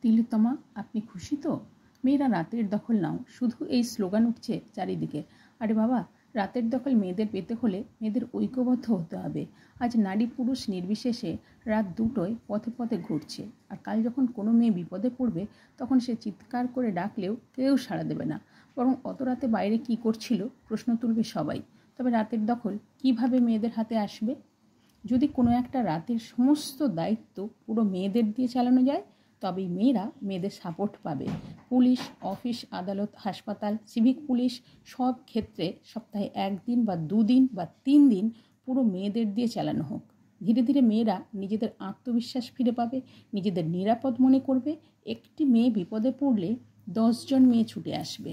তিলোত্তমা, আপনি খুশি তো? মেয়েরা রাতের দখল নাও, শুধু এই স্লোগান উঠছে চারিদিকে। আরে বাবা, রাতের দখল মেয়েদের পেতে হলে মেয়েদের ঐক্যবদ্ধ হতে হবে। আজ নারী পুরুষ নির্বিশেষে রাত দুটোয় পথে পথে ঘুরছে, আর কাল যখন কোনো মেয়ে বিপদে পড়বে তখন সে চিৎকার করে ডাকলেও কেউ সাড়া দেবে না। বরং অত রাতে বাইরে কি করছিল প্রশ্ন তুলবে সবাই। তবে রাতের দখল কিভাবে মেয়েদের হাতে আসবে? যদি কোনো একটা রাতের সমস্ত দায়িত্ব পুরো মেয়েদের দিয়ে চালানো যায়, তবেই মেয়েরা মেয়েদের সাপোর্ট পাবে। পুলিশ, অফিস, আদালত, হাসপাতাল, সিভিক পুলিশ সব ক্ষেত্রে সপ্তাহে 1 দিন বা 2 দিন বা 3 দিন পুরো মেয়েদের দিয়ে চালানো হোক। ধীরে ধীরে মেয়েরা নিজেদের আত্মবিশ্বাস ফিরে পাবে, নিজেদের নিরাপদ মনে করবে। একটি মেয়ে বিপদে পড়লে 10 জন মেয়ে ছুটে আসবে।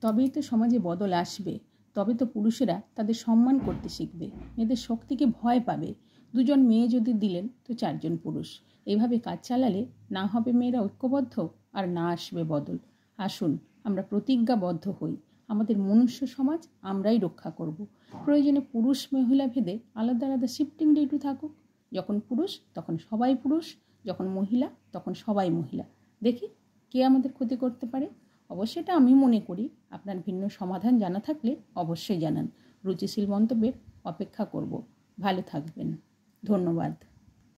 তবেই তো সমাজে বদল আসবে। তবে তো পুরুষেরা তাদের সম্মান করতে শিখবে, মেয়েদের শক্তিকে ভয় পাবে। 2 জন মেয়ে যদি দিলেন তো 4 জন পুরুষ। এইভাবে কাজ চালালে না হবে মেয়েরা ঐক্যবদ্ধ, আর না আসবে বদল। আসুন আমরা প্রতিজ্ঞাবদ্ধ হই, আমাদের মনুষ্য সমাজ আমরাই রক্ষা করব। প্রয়োজনে পুরুষ মহিলা ভেদে আলাদা আলাদা শিফটিং ডিউটি থাকুক। যখন পুরুষ তখন সবাই পুরুষ, যখন মহিলা তখন সবাই মহিলা। দেখি কে আমাদের ক্ষতি করতে পারে। অবশ্যই এটা আমি মনে করি। আপনার ভিন্ন সমাধান জানা থাকলে অবশ্যই জানান। রুচিশীল মন্তব্যের অপেক্ষা করব। ভালো থাকবেন। ধন্যবাদ।